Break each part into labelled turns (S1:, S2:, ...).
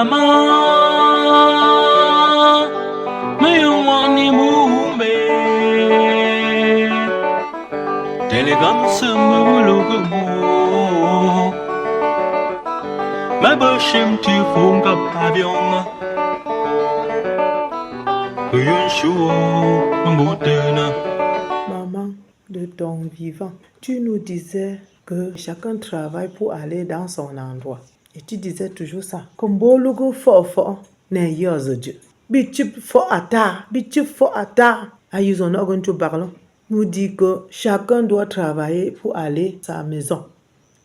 S1: Maman, me wani mume, Telegram se me logo, ma bashim tu funga avion, Yun shuo mbutena.
S2: Maman, de ton vivant, tu nous disais que chacun travaille pour aller dans son endroit. Et tu disais toujours ça. Comme bologo fort, ne yoz Dieu. Bichup fort ata, bichup fort ata. Ayuzon ogun tu parlons. Nous dit que chacun doit travailler pour aller à sa maison.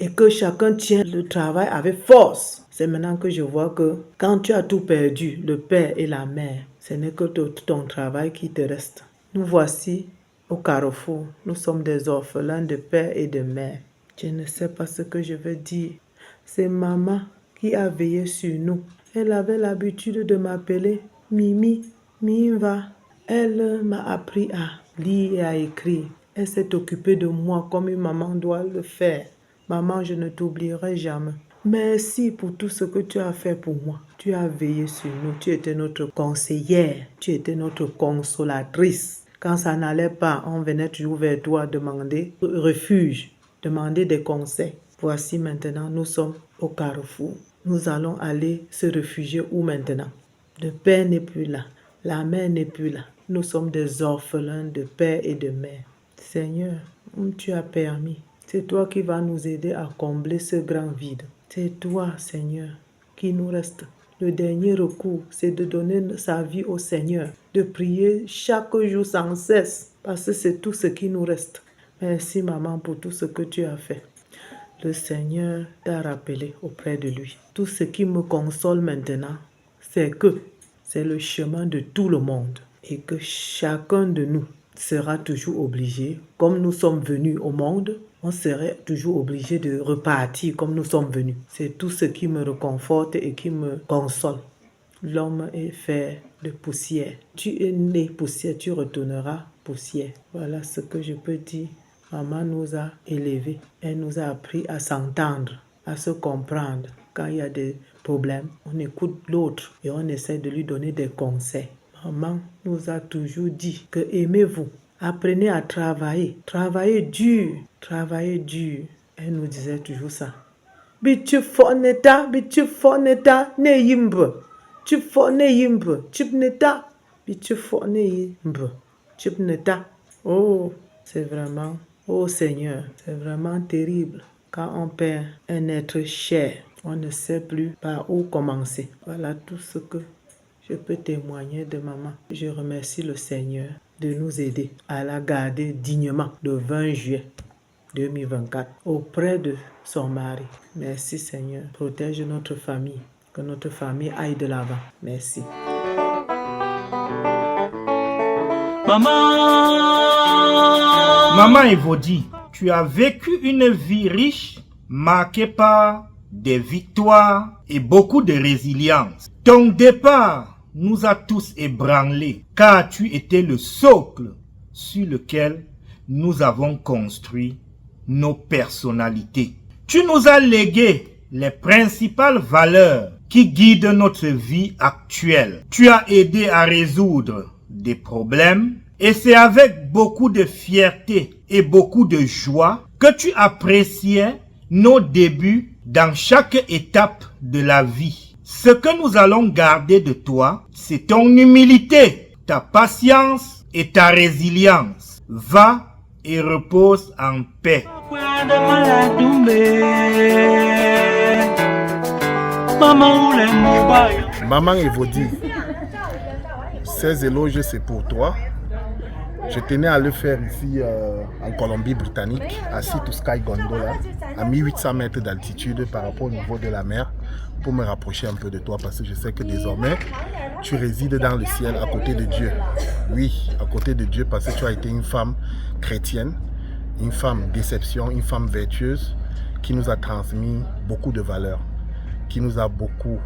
S2: Et que chacun tient le travail avec force. C'est maintenant que je vois que quand tu as tout perdu, le père et la mère, ce n'est que ton travail qui te reste. Nous voici au carrefour. Nous sommes des orphelins de père et de mère. Je ne sais pas ce que je veux dire. C'est maman qui a veillé sur nous. Elle avait l'habitude de m'appeler Mimi, Mimva. Elle m'a appris à lire et à écrire. Elle s'est occupée de moi comme une maman doit le faire. Maman, je ne t'oublierai jamais. Merci pour tout ce que tu as fait pour moi. Tu as veillé sur nous. Tu étais notre conseillère. Tu étais notre consolatrice. Quand ça n'allait pas, on venait toujours vers toi demander refuge, demander des conseils. Voici maintenant, nous sommes au carrefour. Nous allons aller se réfugier où maintenant? Le père n'est plus là. La mère n'est plus là. Nous sommes des orphelins de père et de mère. Seigneur, tu as permis. C'est toi qui vas nous aider à combler ce grand vide. C'est toi, Seigneur, qui nous reste. Le dernier recours, c'est de donner sa vie au Seigneur, de prier chaque jour sans cesse, parce que c'est tout ce qui nous reste. Merci, maman, pour tout ce que tu as fait. Le Seigneur t'a rappelé auprès de lui. Tout ce qui me console maintenant, c'est que c'est le chemin de tout le monde et que chacun de nous sera toujours obligé, comme nous sommes venus au monde, on serait toujours obligé de repartir comme nous sommes venus. C'est tout ce qui me réconforte et qui me console. L'homme est fait de poussière. Tu es né poussière, tu retourneras poussière. Voilà ce que je peux dire. Maman nous a élevés. Elle nous a appris à s'entendre, à se comprendre. Quand il y a des problèmes, on écoute l'autre et on essaie de lui donner des conseils. Maman nous a toujours dit que aimez-vous. Apprenez à travailler. Travaillez dur. Travaillez dur. Elle nous disait toujours ça. Bitu foneta, ne yimbe. Tu fone yimbe. Chip neta. Bitu fone yimbe. Chip neta. Oh, c'est vraiment, oh Seigneur, c'est vraiment terrible. Quand on perd un être cher, on ne sait plus par où commencer. Voilà tout ce que je peux témoigner de maman. Je remercie le Seigneur de nous aider à la garder dignement le 20 juillet 2024 auprès de son mari. Merci Seigneur. Protège notre famille. Que notre famille aille de l'avant. Merci.
S3: Maman Evodi, tu as vécu une vie riche, marquée par des victoires et beaucoup de résilience. Ton départ nous a tous ébranlés, car tu étais le socle sur lequel nous avons construit nos personnalités. Tu nous as légué les principales valeurs qui guident notre vie actuelle. Tu as aidé à résoudre des problèmes et c'est avec beaucoup de fierté et beaucoup de joie que tu appréciais nos débuts dans chaque étape de la vie. Ce que nous allons garder de toi, c'est ton humilité, ta patience et ta résilience. Va et repose en paix.
S4: Maman Evodi, ces éloges c'est pour toi. Je tenais à le faire ici en Colombie-Britannique, à Sea to Sky Gondola, à 1800 mètres d'altitude par rapport au niveau de la mer, pour me rapprocher un peu de toi parce que je sais que désormais tu résides dans le ciel à côté de Dieu. Oui, à côté de Dieu parce que tu as été une femme chrétienne, une femme d'exception, une femme vertueuse qui nous a transmis beaucoup de valeurs, qui nous a beaucoup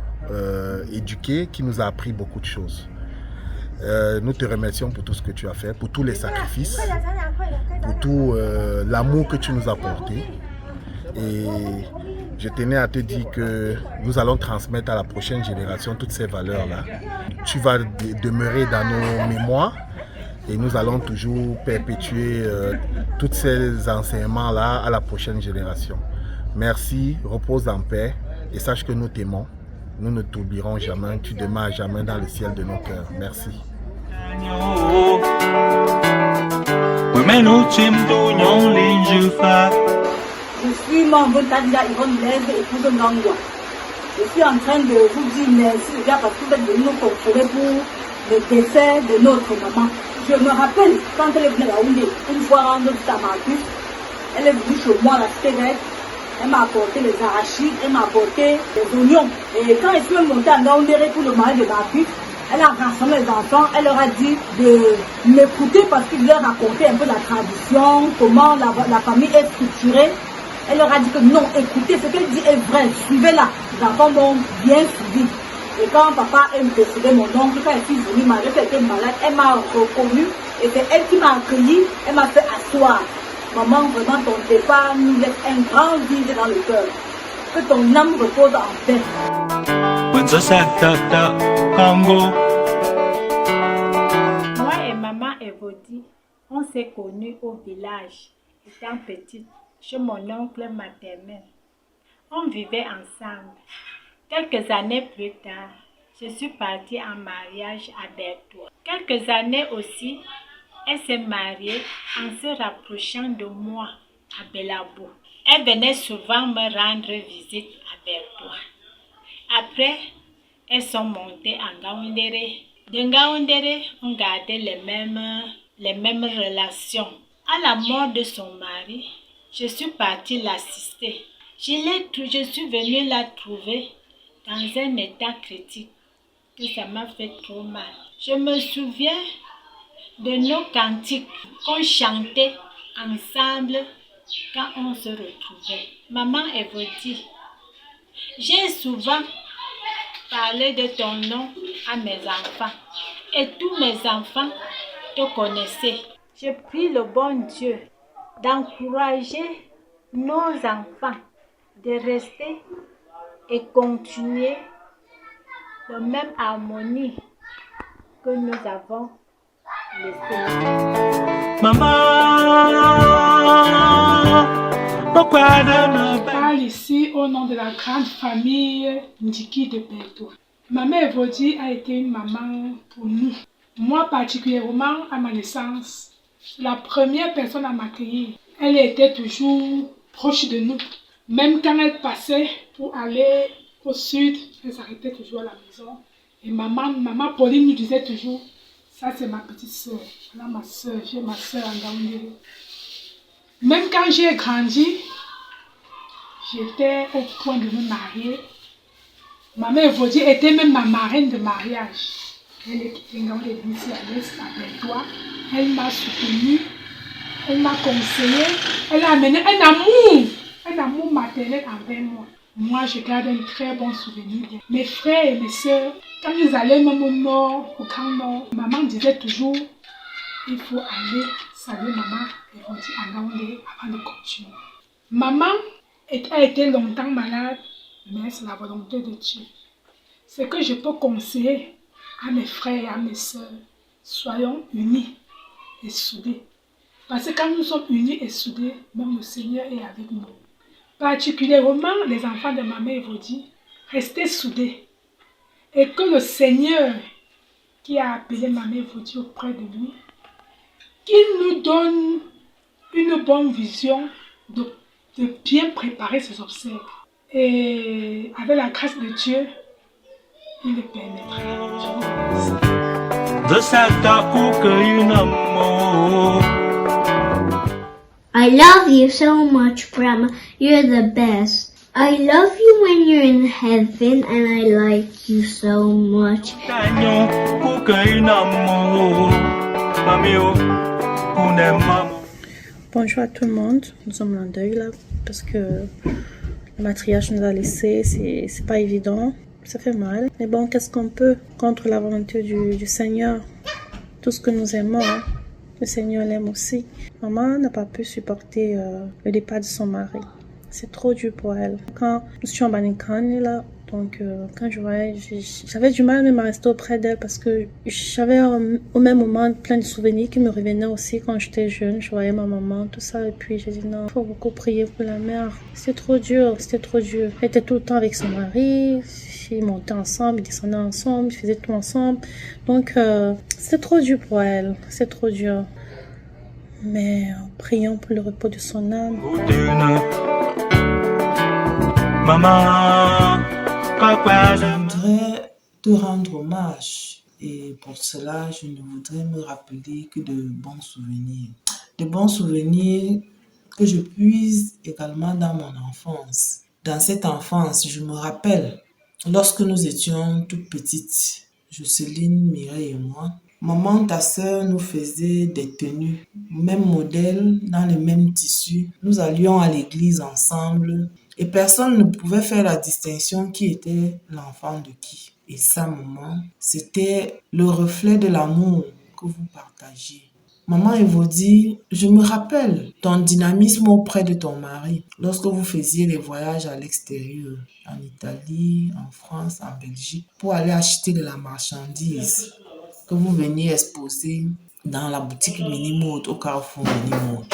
S4: éduqués, qui nous a appris beaucoup de choses. Nous te remercions pour tout ce que tu as fait, pour tous les sacrifices, pour tout l'amour que tu nous as porté. Et Je tenais à te dire que nous allons transmettre à la prochaine génération toutes ces valeurs-là. Tu vas demeurer dans nos mémoires et nous allons toujours perpétuer tous ces enseignements-là à la prochaine génération. Merci, repose en paix et sache que nous t'aimons. Nous ne t'oublierons jamais, tu demeures jamais dans le ciel de nos cœurs. Merci.
S5: Je suis membre candidat Yvonne Blaise, épouse de Ngangwa. Je suis en train de vous dire merci déjà parce que vous êtes venus nous consoler pour le décès de notre maman. Je me rappelle quand elle est venue à Yaoundé, une fois rendre visite à Marcus, elle est venue chez moi à la cité verte. Elle m'a apporté les arachides, elle m'a apporté les oignons. Et quand je suis montée à Ngaoundéré pour le mariage de Marcus, elle a rassemblé les enfants, elle leur a dit de m'écouter parce qu'il leur racontait un peu la tradition, comment la famille est structurée. Elle leur a dit que non, écoutez, ce qu'elle dit est vrai, suivez-la. Les enfants m'ont bien suivi. Et quand papa est décédé, mon oncle, quand je suis venue, ma mère était malade, elle m'a reconnue et c'est elle qui m'a accueillie, elle m'a fait asseoir. Maman, vraiment, ton départ nous laisse un grand vide dans le cœur. Que ton âme repose en paix.
S6: Moi et maman Evody, on s'est connus au village, étant petite, chez mon oncle maternel. On vivait ensemble. Quelques années plus tard, je suis partie en mariage à Berthois. Quelques années aussi, elle s'est mariée en se rapprochant de moi à Belabo. Elle venait souvent me rendre visite à Berthois. Après, elles sont montées à Ngaoundéré. De Ngaoundéré, on gardait les mêmes relations. À la mort de son mari, je suis partie l'assister. Je suis venue la trouver dans un état critique, que ça m'a fait trop mal. Je me souviens de nos cantiques qu'on chantait ensemble quand on se retrouvait. Maman Evody, j'ai souvent parlé de ton nom à mes enfants et tous mes enfants te connaissaient. Je prie le bon Dieu d'encourager nos enfants de rester et continuer la même harmonie que nous avons laissée.
S7: Je parle ici au nom de la grande famille Ndiki de Berthois. Maman Evody a été une maman pour nous. Moi particulièrement à ma naissance, la première personne à m'accueillir. Elle était toujours proche de nous. Même quand elle passait pour aller au sud, elle s'arrêtait toujours à la maison. Et maman Pauline nous disait toujours, ça c'est ma petite soeur. Voilà ma soeur, j'ai ma soeur en Ngaoundéré. Même quand j'ai grandi, j'étais au point de me marier. Maman Evody était même ma marraine de mariage. Elle est quittée Ngaoundéré ici à l'est, à Berthois. Elle m'a soutenue, elle m'a conseillé, elle a amené un amour maternel envers moi. Moi, je garde un très bon souvenir. Mes frères et mes soeurs, quand ils allaient même au nord, au Grand Nord, maman disait toujours, il faut aller saluer maman Evody à Ngaoundéré avant de continuer. Maman a été longtemps malade, mais c'est la volonté de Dieu. Ce que je peux conseiller à mes frères et à mes soeurs, soyons unis et soudés. Parce que quand nous sommes unis et soudés, même le Seigneur est avec nous. Particulièrement les enfants de maman Evody, restez soudés. Et que le Seigneur qui a appelé maman Evody auprès de lui, qu'il nous donne une bonne vision de bien préparer ses obsèques. Et avec la grâce de Dieu, il le permettra.
S8: I love you so much, Brahma. You're the best. I love you when you're in heaven, and I like you so much.
S9: Bonjour à tout le monde. Nous sommes en deuil là parce que le matriarche nous a laissés. C'est pas évident. Ça fait mal. Mais bon, qu'est-ce qu'on peut contre la volonté du Seigneur? Tout ce que nous aimons, hein, le Seigneur l'aime aussi. Maman n'a pas pu supporter le départ de son mari. C'est trop dur pour elle. Quand nous étions en Banikani, là, donc quand je voyais, j'avais du mal même à rester auprès d'elle parce que j'avais au même moment plein de souvenirs qui me revenaient aussi quand j'étais jeune. Je voyais ma maman, tout ça, et puis j'ai dit non, il faut beaucoup prier pour la mère. C'était trop dur. Elle était tout le temps avec son mari, ils montaient ensemble, ils descendaient ensemble, ils faisaient tout ensemble. Donc c'était trop dur pour elle, c'est trop dur. Mais prions pour le repos de son âme.
S1: Maman,
S2: Je voudrais te rendre hommage et pour cela, je ne voudrais me rappeler que de bons souvenirs. De bons souvenirs que je puise également dans mon enfance. Dans cette enfance, je me rappelle, lorsque nous étions toutes petites, Jocelyne, Mireille et moi, maman, ta sœur nous faisait des tenues, même modèle, dans le même tissu. Nous allions à l'église ensemble et personne ne pouvait faire la distinction qui était l'enfant de qui. Et ça, maman, c'était le reflet de l'amour que vous partagiez. Maman Evodie, je me rappelle ton dynamisme auprès de ton mari lorsque vous faisiez les voyages à l'extérieur, en Italie, en France, en Belgique, pour aller acheter de la marchandise que vous veniez exposer dans la boutique Minimode, au carrefour Minimode.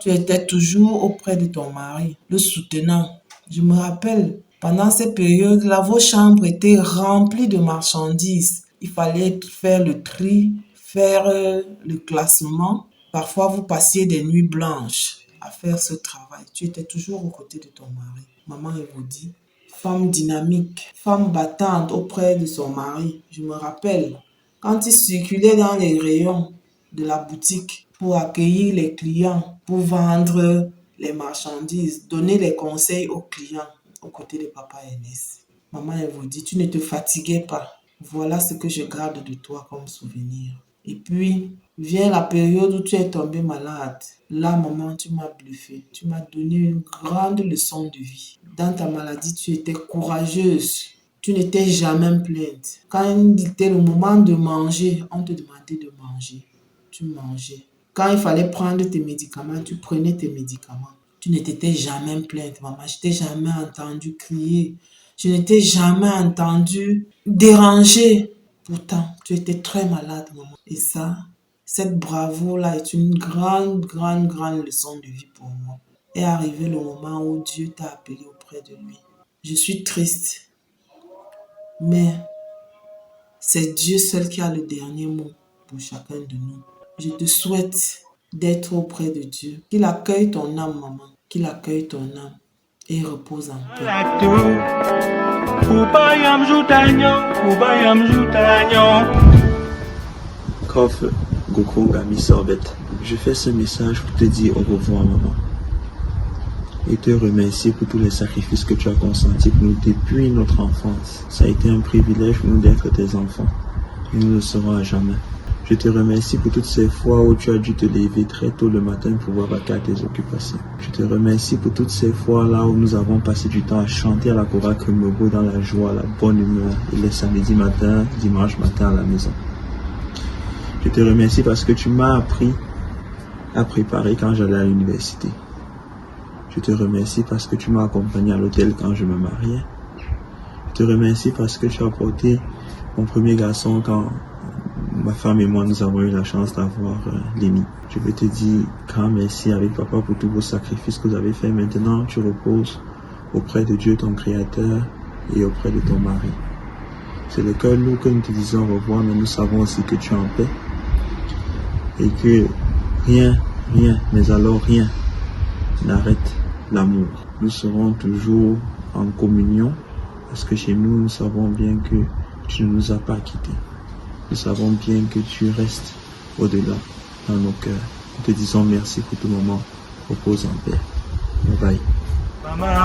S2: Tu étais toujours auprès de ton mari, le soutenant. Je me rappelle, pendant ces périodes-là, vos chambres étaient remplies de marchandises. Il fallait faire le tri, faire le classement. Parfois, vous passiez des nuits blanches à faire ce travail. Tu étais toujours aux côtés de ton mari. Maman Evodie, femme dynamique, femme battante auprès de son mari. Je me rappelle, quand il circulait dans les rayons de la boutique pour accueillir les clients, pour vendre les marchandises, donner les conseils aux clients aux côtés de papa Ernest. Maman Evodie, tu ne te fatiguais pas. Voilà ce que je garde de toi comme souvenir. Et puis, vient la période où tu es tombée malade. Là, maman, tu m'as bluffé. Tu m'as donné une grande leçon de vie. Dans ta maladie, tu étais courageuse. Tu n'étais jamais plainte. Quand il était le moment de manger, on te demandait de manger. Tu mangeais. Quand il fallait prendre tes médicaments, tu prenais tes médicaments. Tu ne t'étais jamais plainte, maman. Je t'ai jamais entendu crier. Je ne t'ai jamais entendu déranger. Pourtant, tu étais très malade, maman. Et ça, cette bravoure-là est une grande leçon de vie pour moi. Est arrivé le moment où Dieu t'a appelé auprès de lui. Je suis triste. Mais c'est Dieu seul qui a le dernier mot pour chacun de nous. Je te souhaite d'être auprès de Dieu. Qu'il accueille ton âme, maman. Qu'il accueille ton âme et repose en paix.
S10: Kof Goko Gami Sorbet, je fais ce message pour te dire au revoir, maman. Et te remercier pour tous les sacrifices que tu as consentis pour nous depuis notre enfance. Ça a été un privilège pour nous d'être tes enfants. Et nous le serons à jamais. Je te remercie pour toutes ces fois où tu as dû te lever très tôt le matin pour pouvoir vaquer à tes occupations. Je te remercie pour toutes ces fois là où nous avons passé du temps à chanter à la Kora Kremobo dans la joie, la bonne humeur et les samedis matin, dimanche matin à la maison. Je te remercie parce que tu m'as appris à préparer quand j'allais à l'université. Je te remercie parce que tu m'as accompagné à l'hôtel quand je me mariais. Je te remercie parce que tu as porté mon premier garçon quand ma femme et moi nous avons eu la chance d'avoir Lémi. Je veux te dire grand merci avec papa pour tous vos sacrifices que vous avez fait. Maintenant, tu reposes auprès de Dieu ton Créateur et auprès de ton mari. C'est le cœur lourd que nous te disons au revoir, mais nous savons aussi que tu es en paix et que rien, mais alors rien n'arrête l'amour. Nous serons toujours en communion parce que chez nous, nous savons bien que tu ne nous as pas quittés. Nous savons bien que tu restes au-delà dans nos cœurs. Nous te disons merci pour tout moment. Repose en paix. Bye bye.
S2: Maman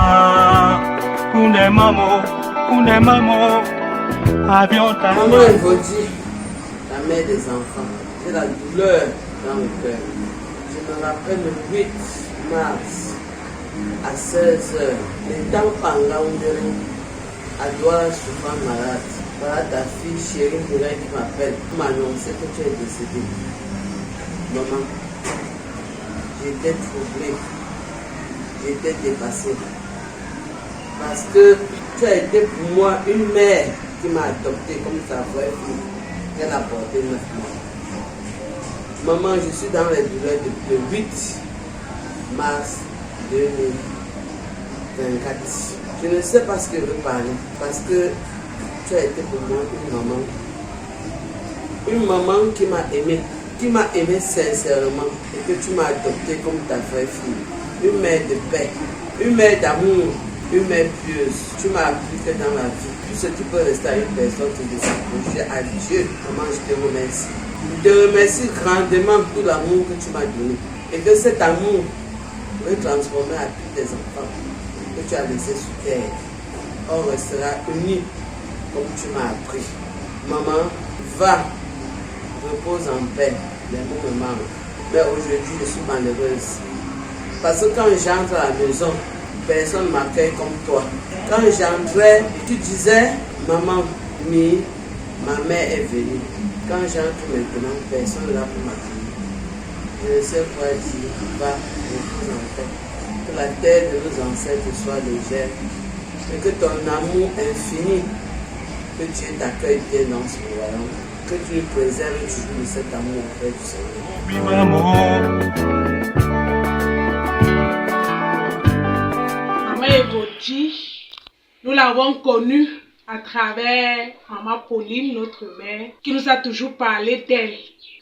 S2: Evodie, la mère des enfants, j'ai la douleur dans le cœur. Je me rappelle le 8 mars à 16h, le temps Pangaoundéré, à Douala, souvent malade. Voilà ta fille chérie Moulin qui m'appelle pour m'annoncer que tu es décédée. Maman, j'étais troublée.
S11: j'étais dépassée. Parce que tu as été pour moi une mère qui m'a adoptée comme sa vraie fille. Elle a porté 9 mois. Maman, je suis dans les douleurs depuis le 8 mars 2024. Je ne sais pas ce que je veux parler parce que tu as été pour moi une maman qui m'a aimé sincèrement et que tu m'as adoptée comme ta vraie fille. Une mère de paix, une mère d'amour, une mère pieuse. Tu m'as appris que dans la vie, tout ce qui peut rester à une personne, c'est de s'approcher à Dieu. Maman, je te remercie. Je te remercie grandement pour l'amour que tu m'as donné et que cet amour peut transformer à tous tes enfants que tu as laissés sur terre. On restera unis comme tu m'as appris. Maman, va, repose en paix. Les mots me manquent. Mais aujourd'hui, je suis malheureuse. Parce que quand j'entre à la maison, personne ne m'accueille comme toi. Quand j'entrais, tu disais, maman, ma mère est venue. Quand j'entre maintenant, personne n'est là pour m'accueillir. Je ne sais quoi dire. Va, repose en paix. Que la terre de nos ancêtres soit légère. Et que ton amour infini, que Dieu t'accueille bien dans son royaume. Que tu nous préserves toujours de cet amour auprès du Seigneur.
S7: Maman Evodji, nous l'avons connue à travers Maman Pauline, notre mère, qui nous a toujours parlé d'elle,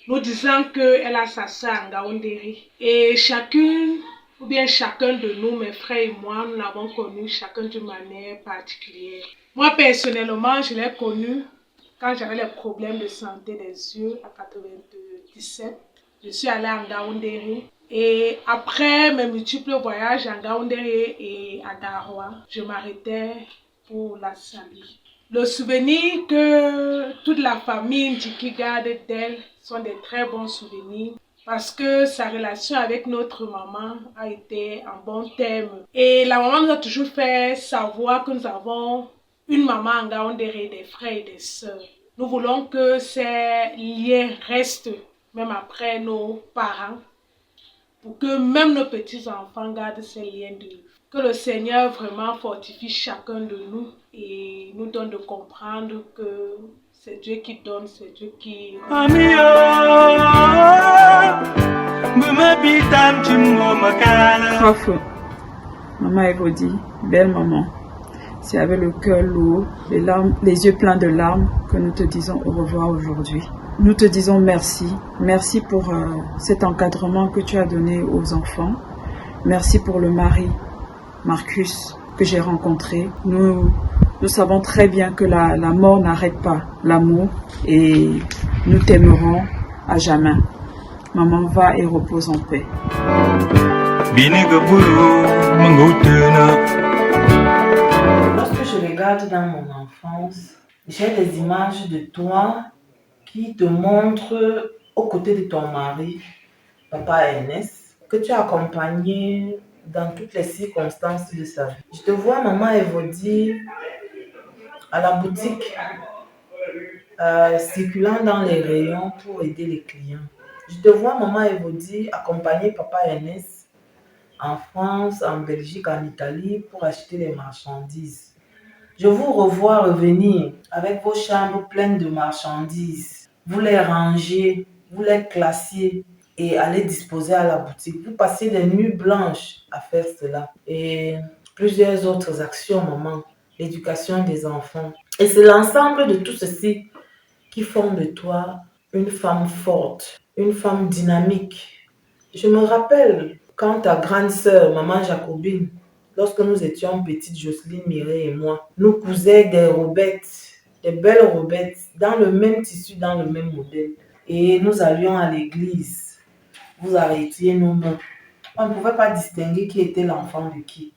S7: nous disant qu'elle a sa sœur en Ngaoundéré. Et chacune, ou bien chacun de nous, mes frères et moi, nous l'avons connue chacun d'une manière particulière. Moi, personnellement, je l'ai connue quand j'avais les problèmes de santé des yeux à 97. Je suis allée à Ngaoundéré. Et après mes multiples voyages à Ngaoundéré et à Garoua, je m'arrêtais pour la saluer. Le souvenir que toute la famille Ndjiki garde d'elle sont des très bons souvenirs parce que sa relation avec notre maman a été en bon terme. Et la maman nous a toujours fait savoir que nous avons une maman en Ngaoundéré, des frères et des sœurs. Nous voulons que ces liens restent même après nos parents, pour que même nos petits-enfants gardent ces liens de vie. Que le Seigneur vraiment fortifie chacun de nous et nous donne de comprendre que c'est Dieu qui donne, c'est Dieu qui...
S12: Bravo, Maman Evodji, belle maman. C'est avec le cœur lourd, les yeux pleins de larmes que nous te disons au revoir aujourd'hui. Nous te disons merci. Merci pour cet encadrement que tu as donné aux enfants. Merci pour le mari, Marcus, que j'ai rencontré. Nous savons très bien que la mort n'arrête pas l'amour et nous t'aimerons à jamais. Maman, va et repose en paix.
S2: Lorsque je regarde dans mon enfance, j'ai des images de toi qui te montrent aux côtés de ton mari, Papa Ernest, que tu as accompagné dans toutes les circonstances de sa vie. Je te vois, Maman Evodji, à la boutique, circulant dans les rayons pour aider les clients. Je te vois, Maman Evodji, accompagner Papa Ernest en France, en Belgique, en Italie pour acheter les marchandises. Je vous revois revenir avec vos chambres pleines de marchandises. Vous les rangez, vous les classiez et allez disposer à la boutique. Vous passez des nuits blanches à faire cela. Et plusieurs autres actions, maman. L'éducation des enfants. Et c'est l'ensemble de tout ceci qui font de toi une femme forte, une femme dynamique. Je me rappelle quand ta grande sœur, Maman Jacobine, lorsque nous étions petites, Jocelyne, Mireille et moi, nous cousaient des robettes, des belles robettes, dans le même tissu, dans le même modèle. Et nous allions à l'église. Vous arrêtiez nos mains. On ne pouvait pas distinguer qui était l'enfant de qui.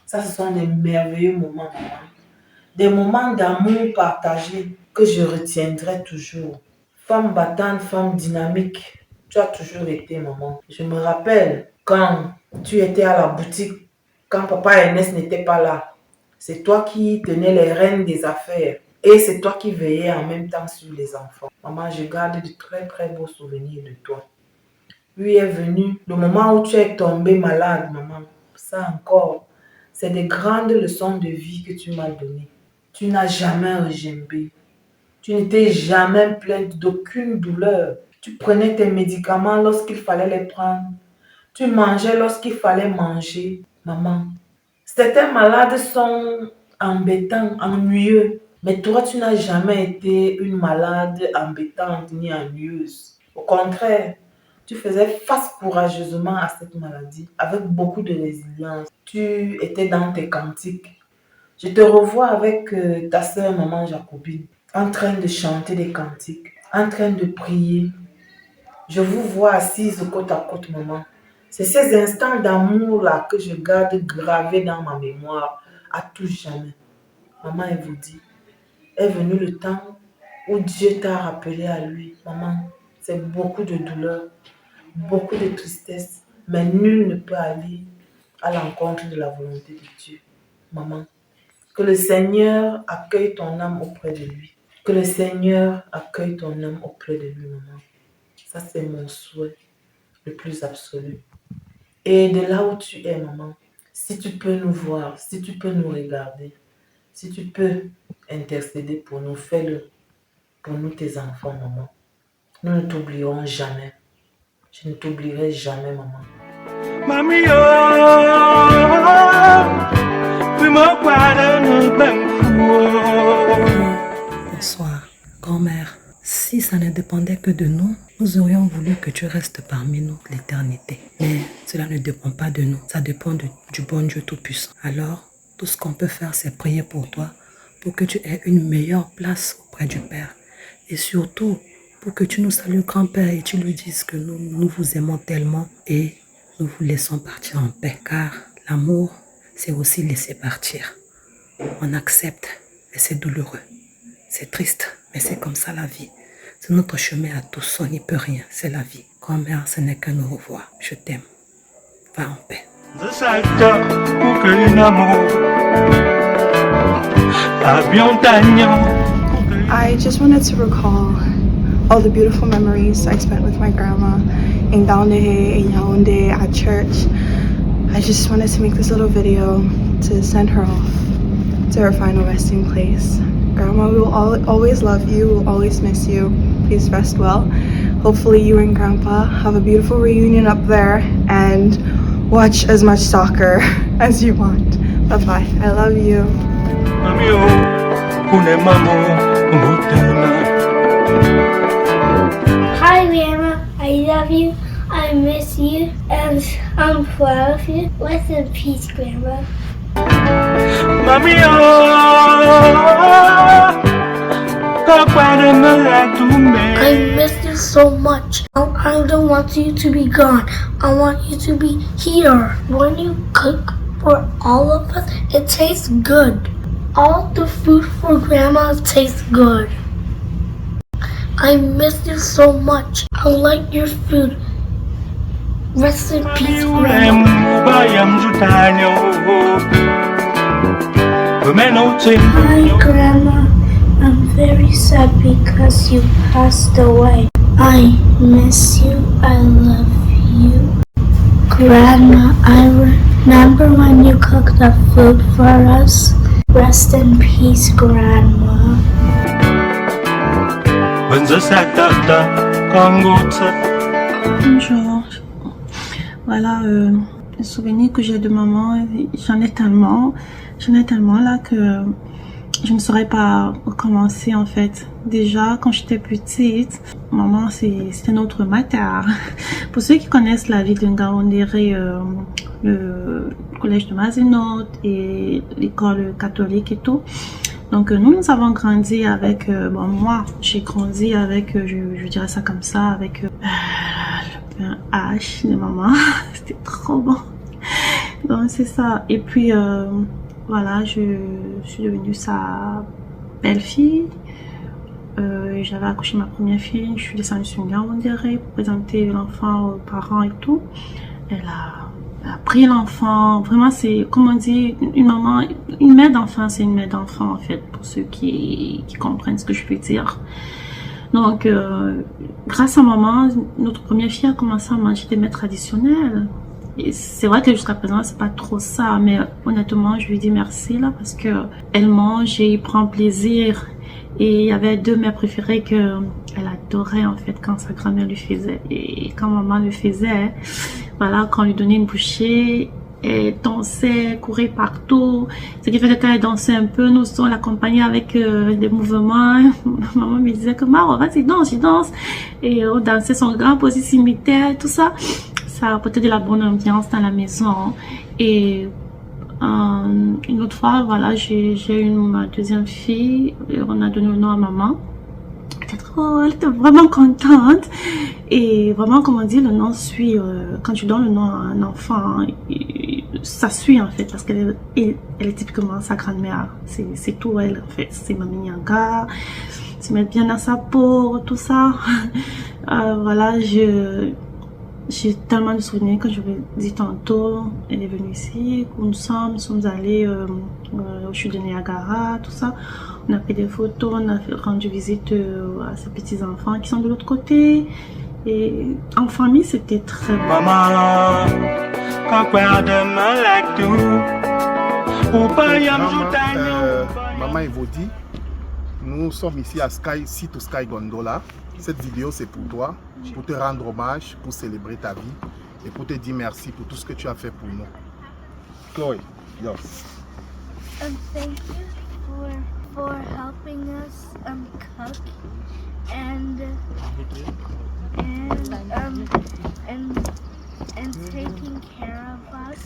S2: Ça, ce sont des merveilleux moments, maman. Des moments d'amour partagé que je retiendrai toujours. Femme battante, femme dynamique, tu as toujours été, maman. Je me rappelle quand tu étais à la boutique, quand Papa Ernest n'était pas là, c'est toi qui tenais les rênes des affaires et c'est toi qui veillais en même temps sur les enfants. Maman, je garde de très très beaux souvenirs de toi. Lui est venu le moment où tu es tombée malade, maman. Ça encore, c'est des grandes leçons de vie que tu m'as données. Tu n'as jamais regimbé. Tu n'étais jamais plainte d'aucune douleur. Tu prenais tes médicaments lorsqu'il fallait les prendre. Tu mangeais lorsqu'il fallait manger. Maman, certains malades sont embêtants, ennuyeux. Mais toi, tu n'as jamais été une malade embêtante ni ennuyeuse. Au contraire, tu faisais face courageusement à cette maladie avec beaucoup de résilience. Tu étais dans tes cantiques. Je te revois avec ta sœur maman Jacobine en train de chanter des cantiques, en train de prier. Je vous vois assise côte à côte, maman. C'est ces instants d'amour-là que je garde gravés dans ma mémoire à tout jamais. Maman, elle vous dit, est venu le temps où Dieu t'a rappelé à lui. Maman, c'est beaucoup de douleur, beaucoup de tristesse, mais nul ne peut aller à l'encontre de la volonté de Dieu. Maman, que le Seigneur accueille ton âme auprès de lui. Que le Seigneur accueille ton âme auprès de lui, maman. Ça, c'est mon souhait le plus absolu. Et de là où tu es, maman, si tu peux nous voir, si tu peux nous regarder, si tu peux intercéder pour nous, fais-le. Pour nous, tes enfants, maman. Nous ne t'oublierons jamais. Je ne t'oublierai jamais, maman.
S1: Mami,
S13: Bonsoir, grand-mère. Si ça ne dépendait que de nous, nous aurions voulu que tu restes parmi nous l'éternité. Mais cela ne dépend pas de nous, ça dépend du bon Dieu Tout-Puissant. Alors, tout ce qu'on peut faire, c'est prier pour toi, pour que tu aies une meilleure place auprès du Père. Et surtout, pour que tu nous salues, grand-père, et tu lui dises que nous vous aimons tellement et nous vous laissons partir en paix. Car l'amour, c'est aussi laisser partir. On accepte, mais c'est douloureux. C'est triste, mais c'est comme ça la vie. C'est notre chemin à tous, on n'y peut rien, c'est la vie. Grand-mère, ce n'est qu'un au revoir. Je t'aime. Va en paix.
S14: I just wanted to recall all the beautiful memories I spent with my grandma in Daoundehe, in Yaoundé, at church. I just wanted to make this little video to send her off to her final resting place. Grandma, we will always love you, we'll always miss you. Please rest well. Hopefully you and Grandpa have a beautiful reunion up there and watch as much soccer as you want. Bye-bye. I love you.
S8: Hi, Grandma. I love you. I miss you. And I'm proud of you. Rest in peace, Grandma.
S1: Mami,
S8: I miss you so much. I don't want you to be gone. I want you to be here. When you cook for all of us, it tastes good. All the food for Grandma tastes good. I miss you so much. I like your food. Rest in peace, Grandma. Hi, Grandma. I'm very sad because you passed away. I miss you. I love you. Grandma, I remember when you cooked the food for us. Rest in peace, Grandma.
S9: Bonjour. Voilà, les souvenirs que j'ai de maman, j'en ai tellement là que je ne saurais pas recommencer en fait. Déjà, quand j'étais petite, maman c'était notre matière. Pour ceux qui connaissent la ville de Ngaoundéré, le collège de Mazinote et l'école catholique et tout. Donc nous avons grandi avec, bon moi j'ai grandi avec, je dirais ça comme ça, avec le pain H de maman. C'était trop bon. Donc c'est ça. Et puis voilà, je suis devenue sa belle-fille. J'avais accouché ma première fille, je suis descendue sur Ngaoundéré pour présenter l'enfant aux parents et tout. Elle a pris l'enfant. Vraiment, c'est, comme on dit, une mère d'enfant, c'est une mère d'enfant en fait, pour ceux qui comprennent ce que je veux dire. Donc, grâce à maman, notre première fille a commencé à manger des mets traditionnels. C'est vrai que jusqu'à présent, c'est pas trop ça, mais honnêtement, je lui dis merci là parce que elle mange et il prend plaisir. Et il y avait 2 mets préférés que elle adorait en fait quand sa grand-mère lui faisait. Et quand maman le faisait, voilà, quand on lui donnait une bouchée, elle dansait, courait partout. Ce qui fait que quand elle dansait un peu, nous on l'accompagnait avec des mouvements. Maman me disait que Maro, vas-y, danse, danse. Et on dansait, son grand aussi s'imitait, tout ça. Ça apportait de la bonne ambiance dans la maison. Et une autre fois, voilà, j'ai eu ma 2e fille. Et on a donné le nom à maman. Elle était vraiment contente. Et vraiment, comme on dit, le nom suit. Quand tu donnes le nom à un enfant, ça suit en fait. Parce qu'elle est typiquement sa grand-mère. C'est tout elle en fait. C'est Mamie Nyanga. Se mettre bien dans sa peau, tout ça. Voilà, j'ai tellement de souvenirs. Quand je vous dis tantôt, elle est venue ici, nous sommes allés au chute de Niagara, tout ça. On a pris des photos, on a rendu visite à ses petits-enfants qui sont de l'autre côté. Et en famille, c'était très bon.
S1: Maman,
S4: Maman Evody, nous sommes ici à Sea to Sky Gondola. Cette vidéo, c'est pour toi, pour te rendre hommage, pour célébrer ta vie et pour te dire merci pour tout ce que tu as fait pour nous. Chloé, yes.
S8: Thank you for helping us cook and taking care of us.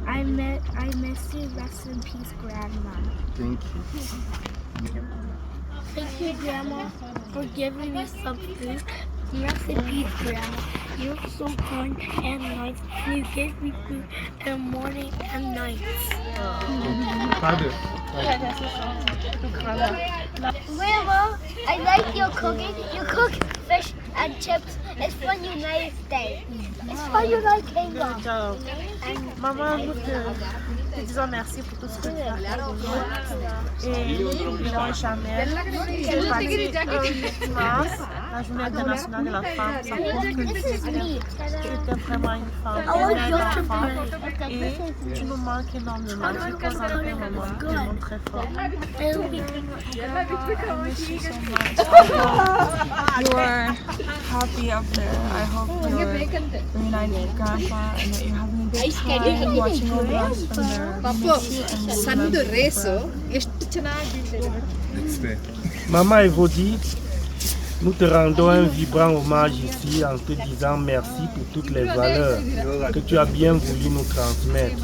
S8: I miss you. Rest in peace, Grandma.
S4: Thank you.
S8: Thank you, Grandma, for giving me some food. Rest in peace, Grandma. You're so kind and nice. You give me food in the morning and night.
S15: Grandma, I like your cooking. You cook fish and chips. It's from United States. It's from United Kingdom.
S9: Good job. Maman, nous te disons merci pour tout ce que tu as fait pour nous. Et n'oublions jamais que passer dimanche, la journée internationale de la femme, ça prouve que tu étais vraiment une femme, une femme. Et tu nous manques énormément. Tu causes un moment vraiment très fort.
S12: You are happy up there. I hope you're reunited with Grandpa and that you're having a good time watching all the us from there.
S3: Maman Evody, nous te rendons un vibrant hommage ici en te disant merci pour toutes les valeurs que tu as bien voulu nous transmettre.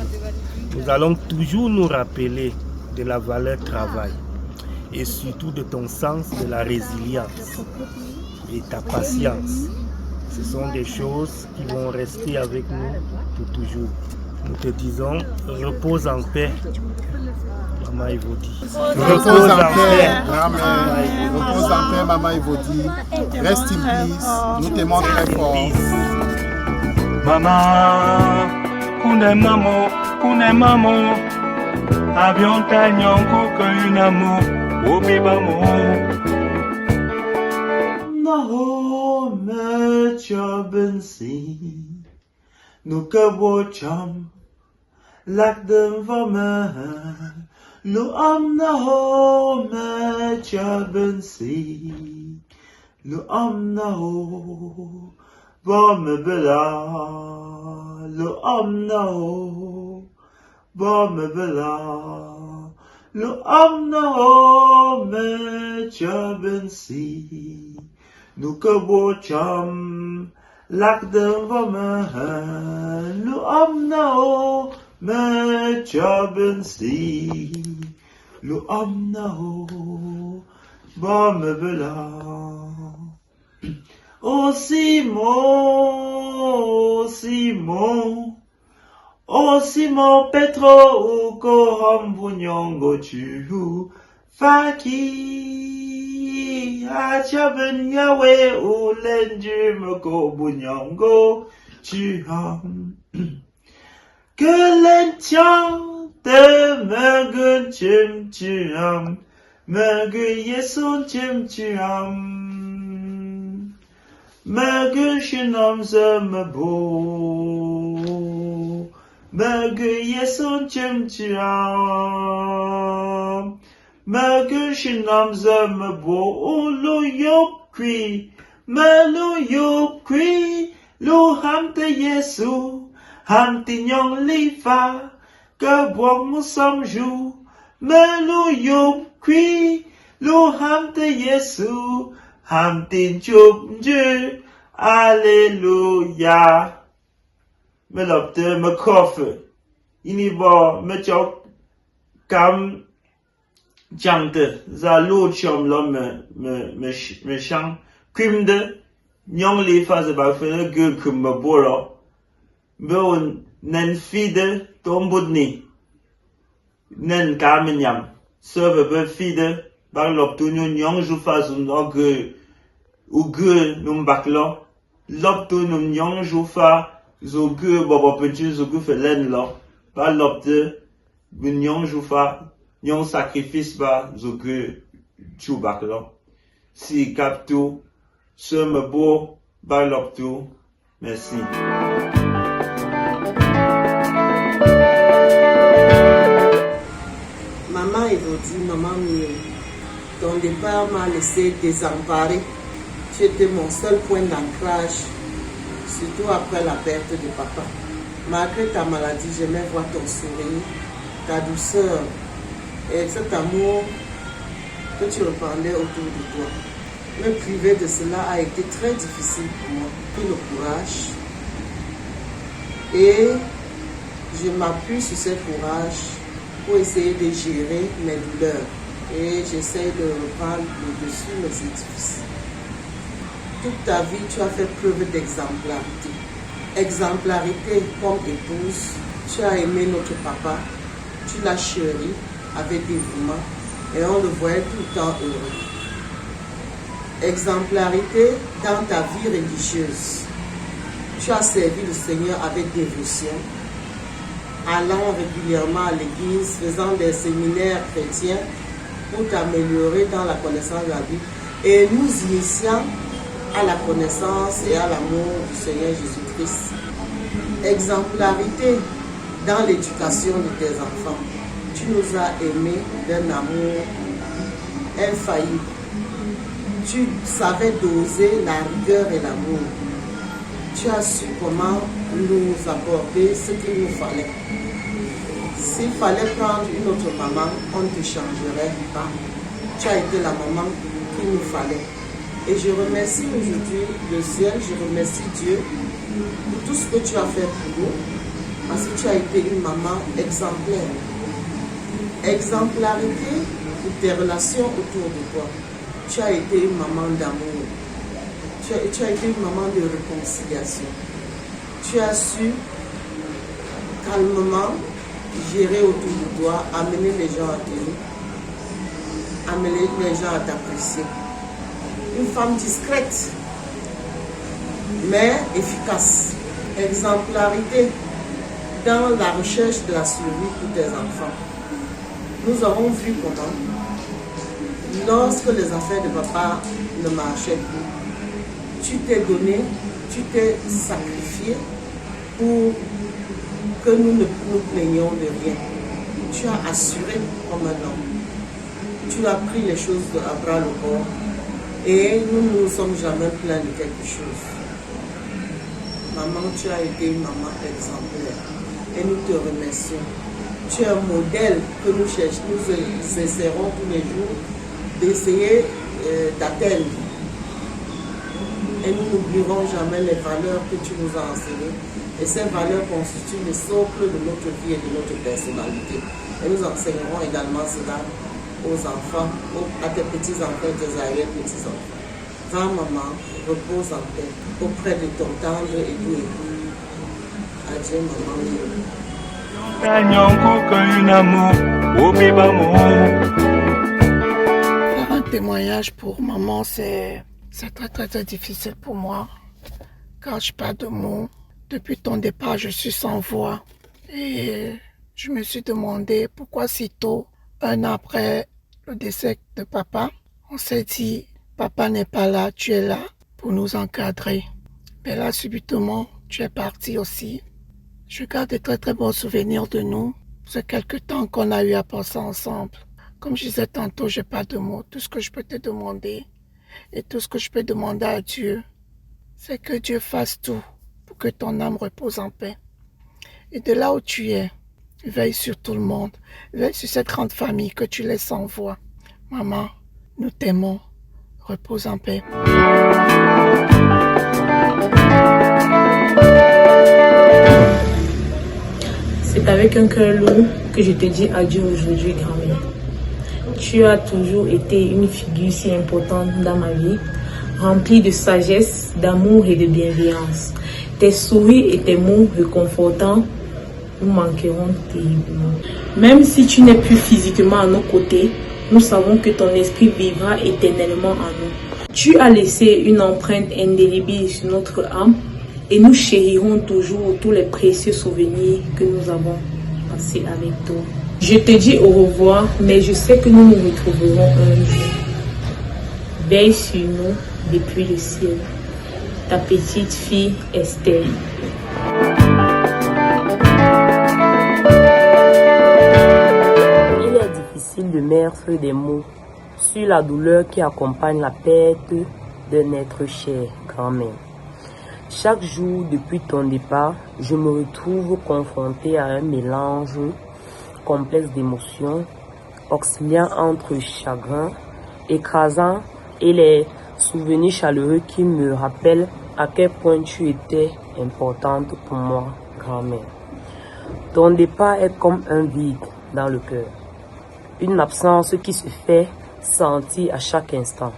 S3: Nous allons toujours nous rappeler de la valeur travail et surtout de ton sens de la résilience et ta patience. Ce sont des choses qui vont rester avec nous pour toujours. Nous te disons, repose en paix, Maman Evody.
S4: Repose en paix, repose en paix, Maman Evody. Reste in peace, nous t'aimons très fort.
S1: Maman, kune mamo, avion tanyon koko unamo, obi bamo.
S16: No me chabensi, nu kabo cham, lak dem vame, lu am no me chabensi, lu am no vame bela, lu am no vame bela, lu am no me chabensi. Nu kabo cham, lak dem vame, lu am nao me chabensi, lu am nao vame bela. O Simon Petro uko hambunyongo chu faki. Achaben Yahweh ulenju moko bunyongo chuham. Que l'entian de megun chim chuham, megu yesun chim chuham. Mergue chinam zembo. Mergue yeson chimchiam. Mergue chinam zembo. Lo yop kwi. Melo yop kwi. Lo hamte yesu. Hamte nyong lifa. Que bois nous sommes jou. Melo yop kwi. Lo hamte yesu. Hamte chup Dieu. Alléluia. Me lopte me koffe. Inibo me chok. Kam. Chante. Za lood chom lo me chant. Kumde. Nyong li fa ze ba fe ge kum me boro. Be nen fide tombudni. Nen kamenyam. Serve be fide. Bar lop tu nyong jou fa zun ge. Ou ge num baklo. Lop tu nyong jou fa. Zo ge bobo penchu zo ge fe len lo. Bar lop te. Nyong jou fa. Nyong sacrifice ba zo ge chou baklo. Si kap tu. Se me bo. Bar lop tu. Merci.
S11: Maman Elodie, maman Mio, ton départ m'a laissé désemparée. Tu étais mon seul point d'ancrage, surtout après la perte de papa. Malgré ta maladie, j'aimais voir ton sourire, ta douceur et cet amour que tu répandais autour de toi. Me priver de cela a été très difficile pour moi. J'ai pris le courage et je m'appuie sur ce courage pour essayer de gérer mes douleurs. Et j'essaie de reprendre le dessus, mais c'est difficile. Toute ta vie, tu as fait preuve d'exemplarité. Exemplarité comme épouse, tu as aimé notre papa, tu l'as chéri avec dévouement et on le voyait tout le temps heureux. Exemplarité dans ta vie religieuse. Tu as servi le Seigneur avec dévotion, allant régulièrement à l'église, faisant des séminaires chrétiens pour t'améliorer dans la connaissance de la Bible et nous initiant à la connaissance et à l'amour du Seigneur Jésus-Christ. Exemplarité dans l'éducation de tes enfants. Tu nous as aimés d'un amour infaillible. Tu savais doser la rigueur et l'amour. Tu as su comment nous apporter ce qu'il nous fallait. S'il fallait prendre une autre maman, on ne te changerait pas. Tu as été la maman qu'il nous fallait. Et je remercie aujourd'hui le ciel, je remercie Dieu pour tout ce que tu as fait pour nous. Parce que tu as été une maman exemplaire. Exemplarité pour tes relations autour de toi. Tu as été une maman d'amour. Tu as été une maman de réconciliation. Tu as su calmement gérer autour de toi, amener les gens à t'aimer, amener les gens à t'apprécier. Une femme discrète, mais efficace. Exemplarité dans la recherche de la survie pour tes enfants. Nous avons vu comment, lorsque les affaires de papa ne marchaient plus, tu t'es donné, tu t'es sacrifié pour que nous ne nous plaignions de rien. Tu as assuré comme un homme. Tu as pris les choses à bras le corps et nous ne nous sommes jamais plaints de quelque chose. Maman, tu as été une maman exemplaire et nous te remercions. Tu es un modèle que nous cherchons, nous essaierons tous les jours d'essayer d'atteindre. Et nous n'oublierons jamais les valeurs que tu nous as enseignées. Et ces valeurs constituent le socle de notre vie et de notre personnalité. Et nous enseignerons également cela aux enfants, à tes petits-enfants, tes arrière-petits-enfants. Va, maman, repose en paix auprès de ton tendre et doux époux. Adieu, maman.
S17: Faire un témoignage pour maman, c'est très difficile pour moi, car je n'ai pas de mots. Depuis ton départ, je suis sans voix. Et je me suis demandé pourquoi si tôt, un an après le décès de papa, on s'est dit, papa n'est pas là, tu es là. pour nous encadrer. Mais là, subitement, tu es parti aussi. Je garde de très très bons souvenirs de nous. C'est quelque temps qu'on a eu à passer ensemble. Comme je disais tantôt, j'ai pas de mots. Tout ce que je peux te demander et tout ce que je peux demander à Dieu, c'est que Dieu fasse tout pour que ton âme repose en paix. Et de là où tu es, veille sur tout le monde. Veille sur cette grande famille que tu laisses sans voix. Maman, nous t'aimons. Repose en paix.
S18: C'est avec un cœur lourd que je te dis adieu aujourd'hui, grand-mère. Tu as toujours été une figure si importante dans ma vie, remplie de sagesse, d'amour et de bienveillance. Tes sourires et tes mots réconfortants nous manqueront terriblement. Même si tu n'es plus physiquement à nos côtés, nous savons que ton esprit vivra éternellement en nous. Tu as laissé une empreinte indélébile sur notre âme et nous chérirons toujours tous les précieux souvenirs que nous avons passés avec toi. Je te dis au revoir, mais je sais que nous nous retrouverons un jour. Veille sur nous depuis le ciel. Ta petite fille Estelle.
S19: Il est difficile de mettre des mots sur la douleur qui accompagne la perte d'un être cher, grand-mère. Chaque jour depuis ton départ, je me retrouve confrontée à un mélange complexe d'émotions, oscillant entre chagrin, écrasant et les souvenirs chaleureux qui me rappellent à quel point tu étais importante pour moi, grand-mère. Ton départ est comme un vide dans le cœur, une absence qui se fait sentir à chaque instant.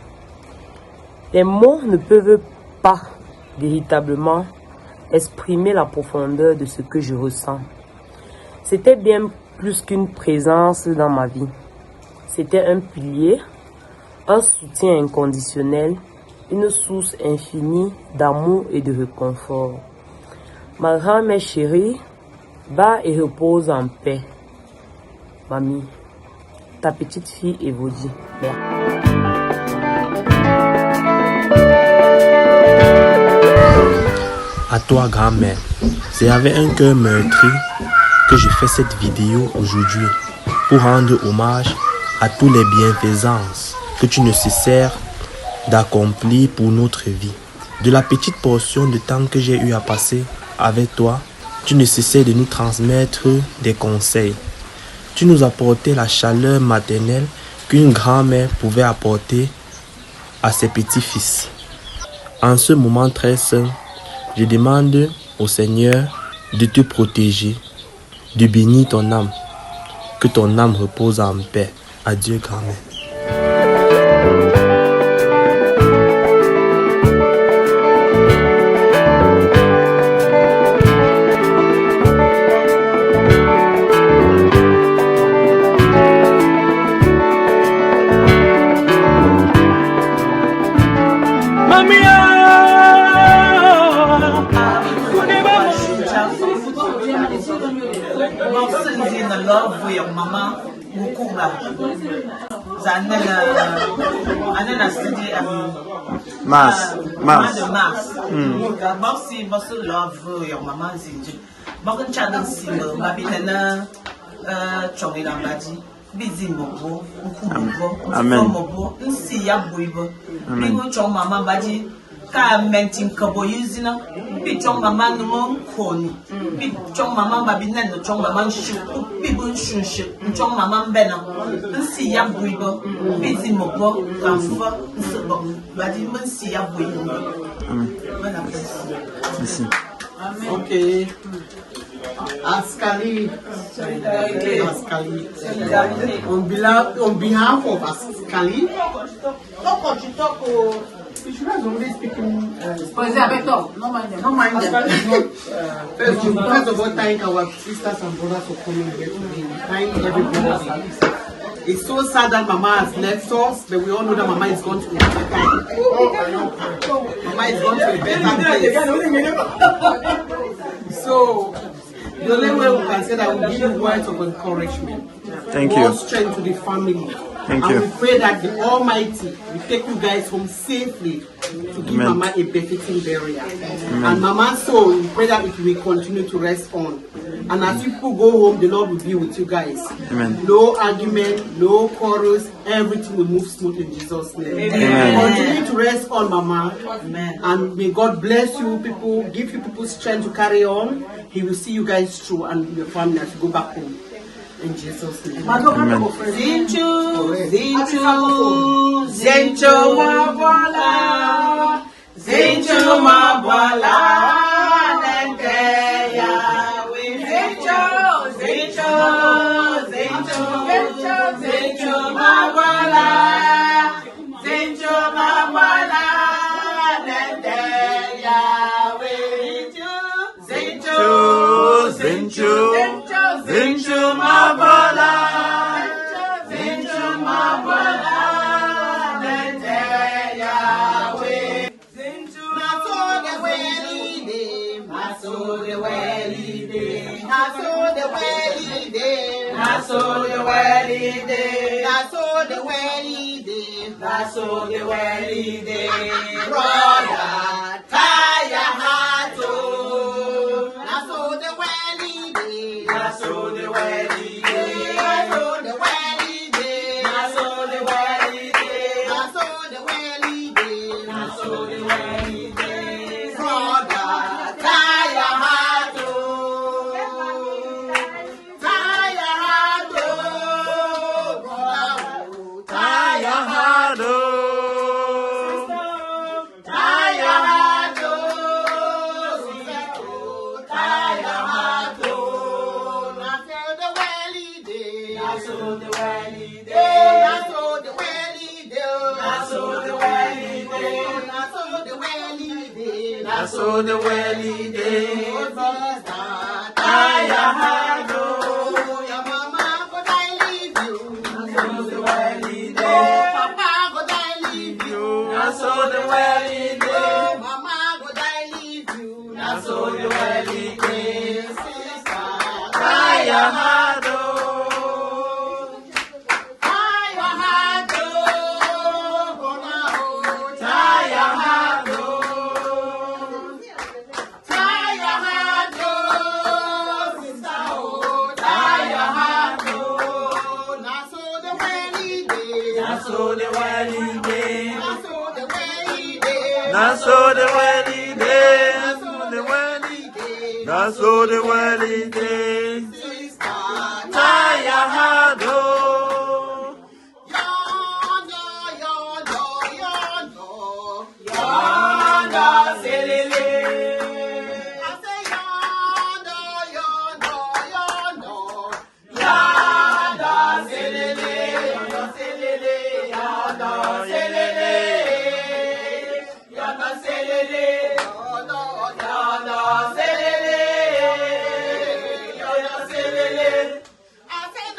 S19: Les mots ne peuvent pas véritablement exprimer la profondeur de ce que je ressens. C'était bien plus qu'une présence dans ma vie. C'était un pilier, un soutien inconditionnel, une source infinie d'amour et de réconfort. Ma grand-mère chérie, va et repose en paix. Mamie, ta petite fille Evodie.
S10: À toi, grand-mère, c'est avec un cœur meurtri que je fais cette vidéo aujourd'hui pour rendre hommage à tous les bienfaisances que tu ne cessères d'accomplir pour notre vie. De la petite portion de temps que j'ai eu à passer avec toi, tu ne cessais de nous transmettre des conseils. Tu nous apportais la chaleur maternelle qu'une grand-mère pouvait apporter à ses petits-fils. En ce moment très sain, je demande au Seigneur de te protéger, de bénir ton âme, que ton âme repose en paix. Adieu, grand-mère.
S20: Mars.
S11: Ka mentin kabo yuzina bi chong mama no koni bi chong mama babi nen no chong mama shu bi bun shu shu chong mama bena nsi ya buibo bi zimobo kamfa nsobo badi nsi ya buibo
S20: Merci.
S11: Okay.
S21: Askali. On behalf of Askali, you should have always speaking. No mind them. First of all, thank our sisters and brothers for coming here today. Thank everybody. It's so sad that Mama has left us, but we all know that Mama is going to a better place. Mama is going to a better place. So, the only way we can say that we give you words of encouragement.
S20: Thank
S21: More
S20: you.
S21: strength to the family.
S20: Thank
S21: and
S20: you.
S21: we pray that the Almighty will take you guys home safely to give Mama a befitting burial. And Mama's soul, we pray that it will continue to rest on. And as people go home, the Lord will be with you guys.
S10: Amen.
S21: No argument, no quarrels, everything will move smooth in Jesus' name.
S10: Amen.
S21: Continue to rest on Mama. Amen. And may God bless you people, give you people strength to carry on. He will see you guys through and your family as you go back home. In Jesus' name.
S10: Amen.
S21: Zinchu, Zinchu, Zinchu Mabwala, Zinchu Mabwala, Nendeya, Zinchu, Zinchu, Zinchu, Zinchu Mabwala, Zinchu Mabwala, Nendeya, Zinchu, Zinchu, Zinchu Mabwala, Zinchu Mabwala, Nendeya, Zinchu Naso the Welly, Naso the Welly, Naso the Welly, Naso the Welly, Naso the Welly, Naso the Welly, brother, tie your heart to, Naso the Welly, Naso the Welly, Naso the Welly, Naso the Welly, Naso the Welly, Naso the Welly, brother, tie your heart to, tie your heart to, brother, tie your heart to, tie your heart to, tie your heart to, Naso the Welly day, Naso the Welly day, Naso the Welly day, Naso the Welly day, Naso the Welly day, Naso the Welly day, brother, tie your heart to, your mama go die leave you, Naso the Welly day, papa go die leave you, Naso the Welly day, mama go die leave you, Naso the Welly day, sister, tie your heart to, tie your heart to, tie your heart to, tie your heart to, sister, tie your heart to, Naso the Welly day, Naso the Welly day, Naso the Welly day,
S10: Naso the Welly day, Naso the Welly day, tie your heart oh.
S21: Yonder, selele. I say yonder, yonder, selele. Yonder, selele, yonder, selele. Yonder, selele, yonder, selele. Yonder, selele. I say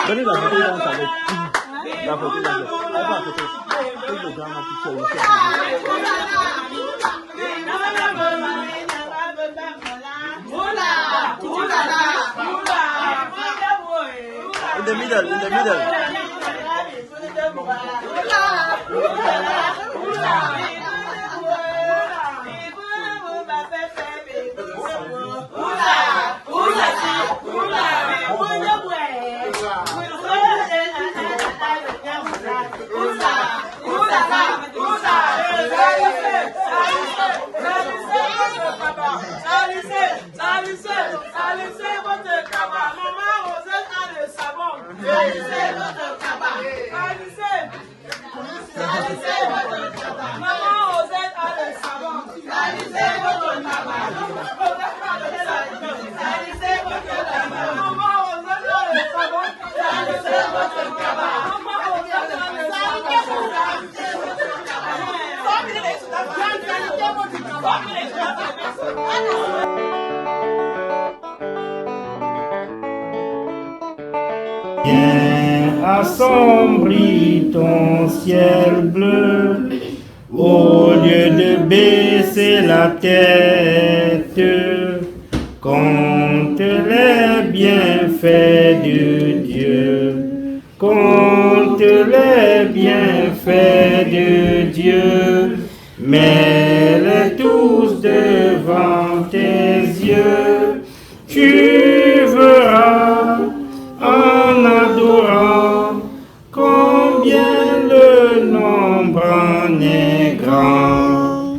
S10: Venez la photo dans sa tête. La photo dans sa tête. On va la photo. Tout le temps, ma petite chérie. In the middle, in the middle.
S3: Viens assombrir ton ciel bleu, au lieu de baisser la tête, compte les bienfaits de Dieu, compte les bienfaits de Dieu, mets-les tous devant tes yeux, tu verras en adorant combien le nombre en est grand.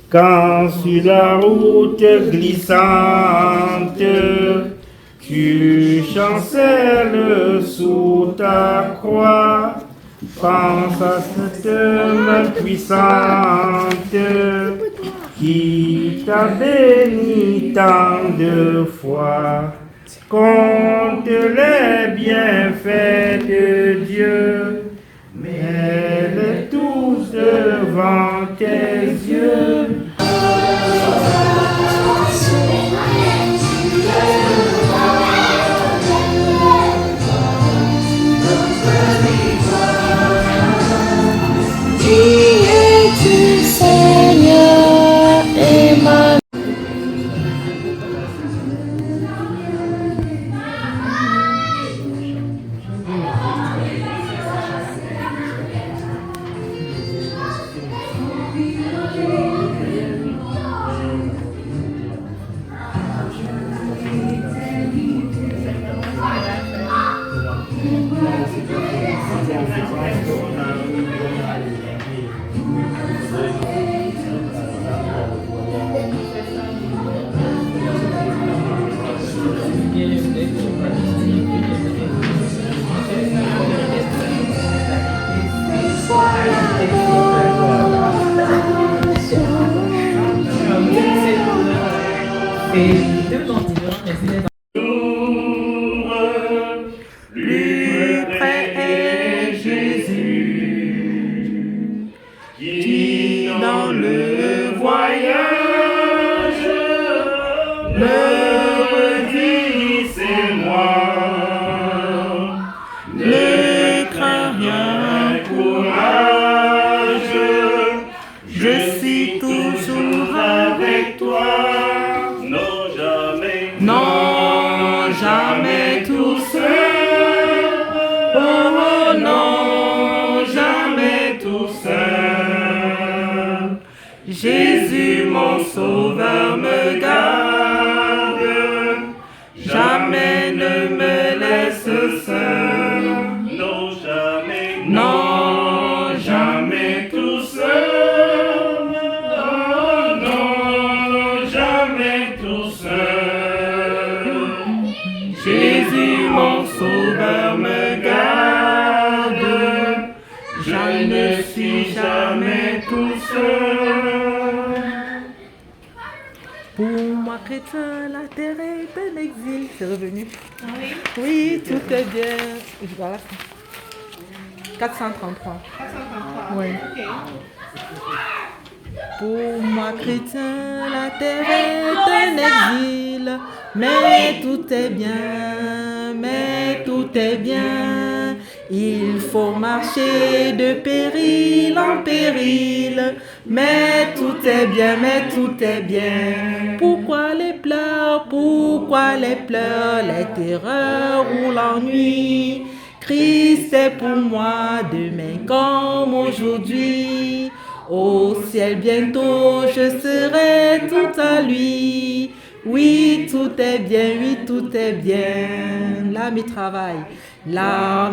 S3: Quand sur la route glissante tu chancelles sous ta croix, pense à cette main puissante qui t'a béni tant de fois. Compte les bienfaits de Dieu, mets-les tous devant tes yeux.
S8: Qui es-tu, Seigneur, Emmanuel?
S3: Plus près est Jésus, qui dans le voyage me redit c'est moi. Ne crains rien, courage, je suis toujours avec toi. Non, jamais tout seul. Oh non, jamais tout seul. Jésus mon sauveur me garde, jamais ne me laisse seul. Non,
S1: non, jamais tout seul. Oh, non, jamais tout seul. Jésus, mon sauveur, me garde. Je ne suis jamais tout seul.
S2: Pour moi, chrétien, la terre est un exil. C'est revenu. Ah oui? Oui, tout est bien. Voilà. 433. 433. Oui. Ok. Pour moi, chrétien, la terre est un exil. Mais tout est bien, mais tout est bien. Il faut marcher de péril en péril. Mais tout est bien, mais tout est bien. Pourquoi les pleurs, les terreurs ou l'ennui? Christ est pour moi demain comme aujourd'hui. Au ciel bientôt je serai tout à lui. Oui, tout est bien, oui, tout est bien. L'âme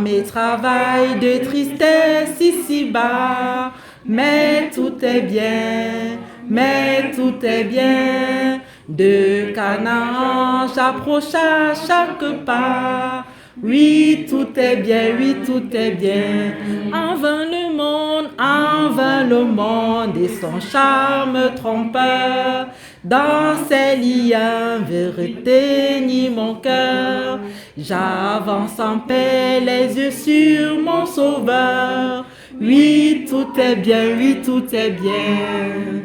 S2: et travail de tristesse ici-bas. Mais tout est bien, mais tout est bien. De Canaan j'approche à chaque pas. Oui, tout est bien, oui, tout est bien. En vain le monde et son charme trompeur. Dans ses liens veut retenir mon cœur. J'avance en paix, les yeux sur mon sauveur. Oui, tout est bien, oui, tout est bien.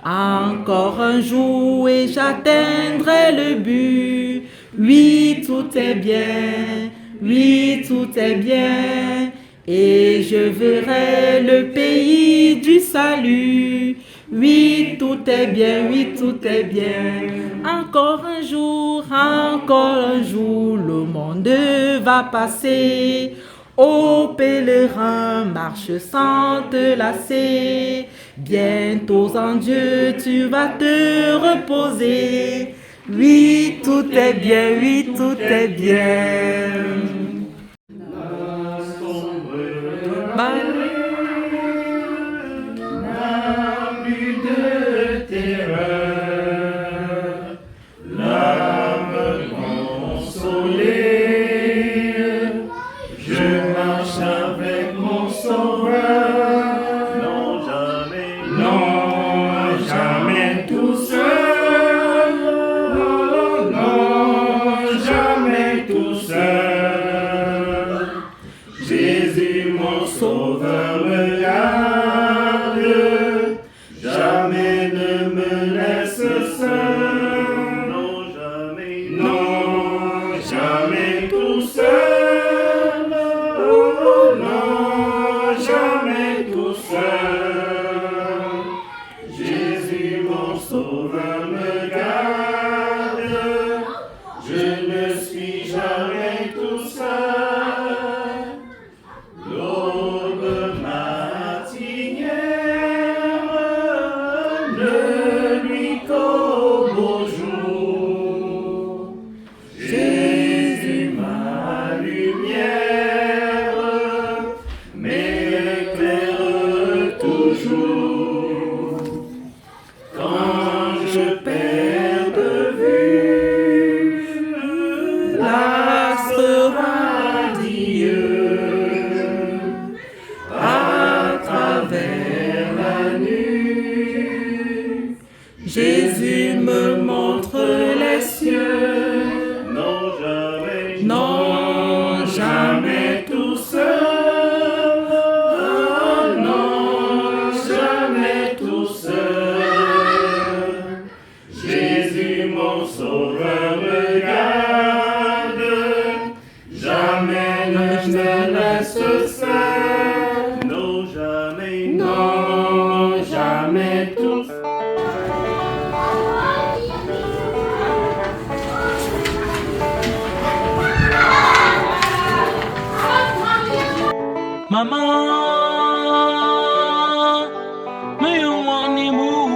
S2: Encore un jour et j'atteindrai le but. Oui, tout est bien, oui, tout est bien. Et je verrai le pays du salut. Oui, tout est bien, oui, tout est bien. Encore un jour, le monde va passer. Ô pèlerin, marche sans te lasser. Bientôt en Dieu, tu vas te reposer. Oui, tout est bien, oui, tout est bien.
S1: Plus de terreur, l'âme consolée. Je marche avec mon sauveur. Non, jamais tout seul. Non, jamais tout seul. Jésus, mon sauveur, me garde. Jamais ne me laisse seul. Non, jamais tout seul. Oh, non, jamais tout seul. Jésus, mon sauveur, me garde. Je ne suis jamais tout seul. L'aube matinière ne nuit qu'au beau jour. Jésus, ma lumière, m'éclaire toujours. Quand je perds de vue l'astre radieux, à travers la nuit, Jésus me montre les cieux. Non, jamais tout seul. Oh, non, jamais tout seul. Jésus, mon sauveur, me garde. Jamais ne me laisse seul. Non, jamais tout seul.
S20: Mama, me you want to move?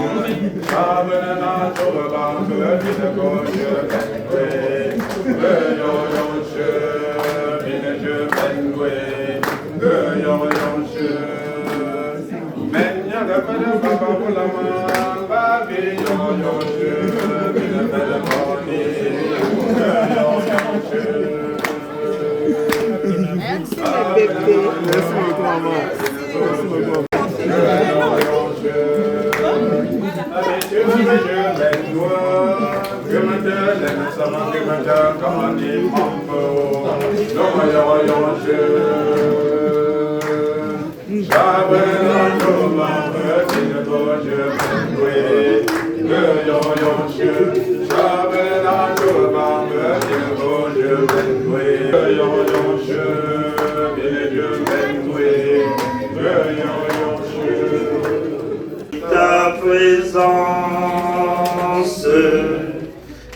S16: Ta présence,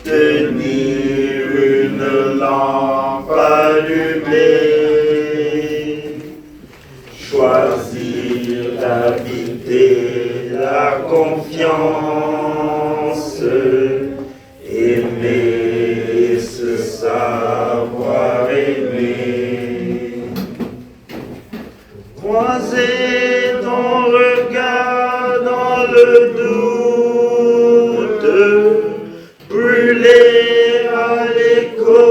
S16: tenir une lampe allumée, choisir d'habiter la confiance, aimer ce savoir aimer, croiser ton regard dans le doute, brûler à l'écho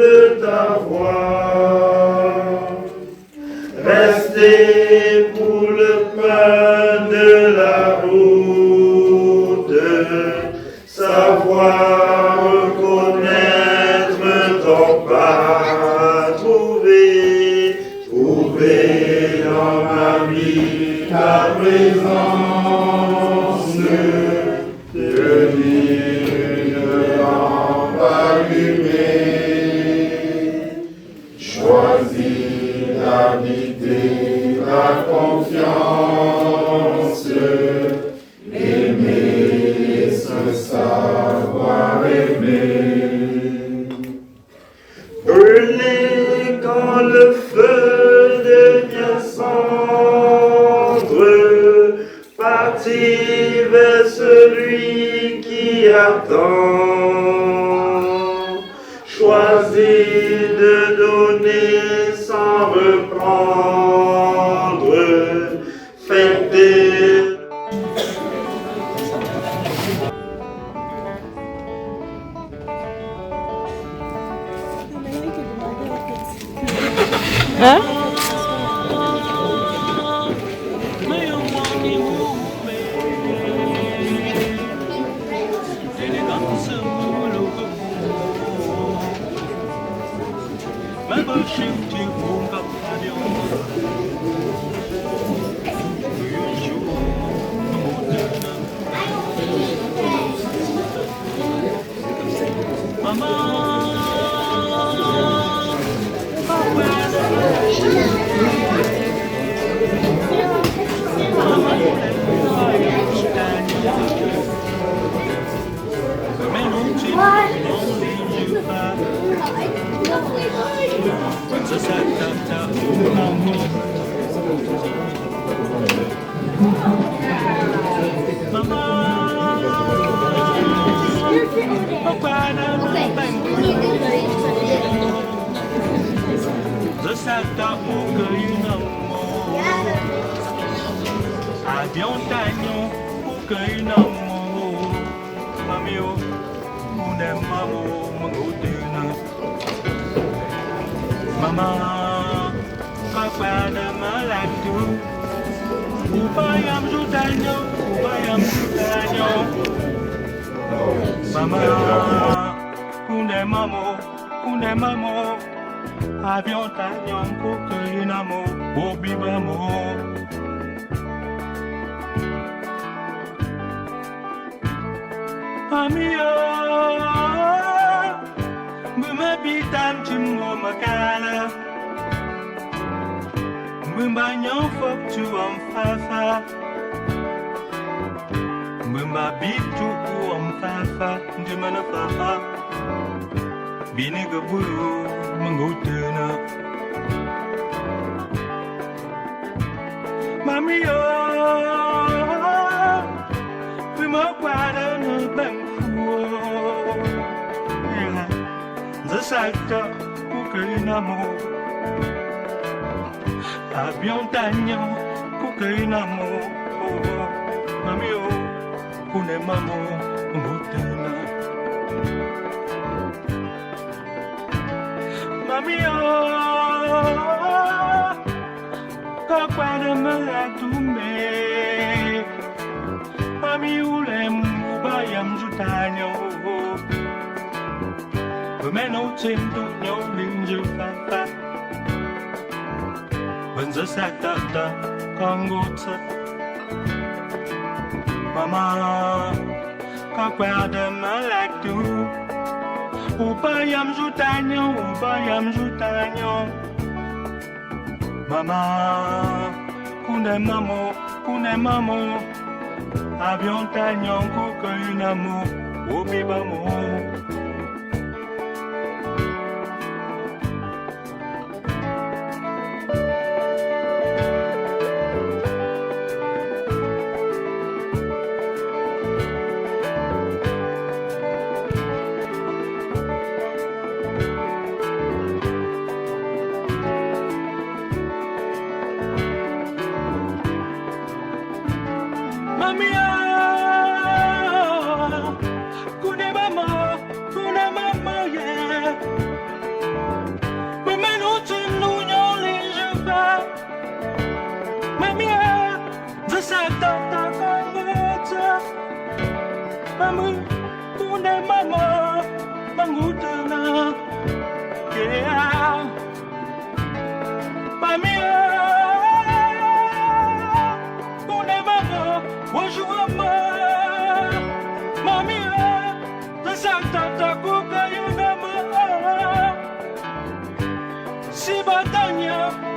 S16: de ta voix, rester pour le pain de la route, savoir reconnaître ton pas, trouver dans ma vie ta présence, tenir une lampe allumée, choisir d'habiter la confiance, aimer ce savoir aimer, brûler quand le feu devient cendre, partir vers celui qui attend, choisir de donner sans reprendre, fêter.
S9: Hein?
S20: Avion d'agneau pour que une amour Mami o kune mamo mutena. Mami o kakwada maladume. Mami ule mubayam jutanyo. Meno chindu nyo linju papa. Wenza sakta kangotsa. Mama, kakwada maladu. Ubayam jutanyo. Mama, kune mamo. Avion tanyo kuka yunamo. Obi bamo.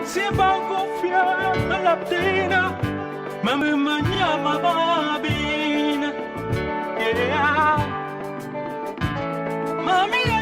S20: Si ban confiant la pena, mami manyama babina, yeah, mami.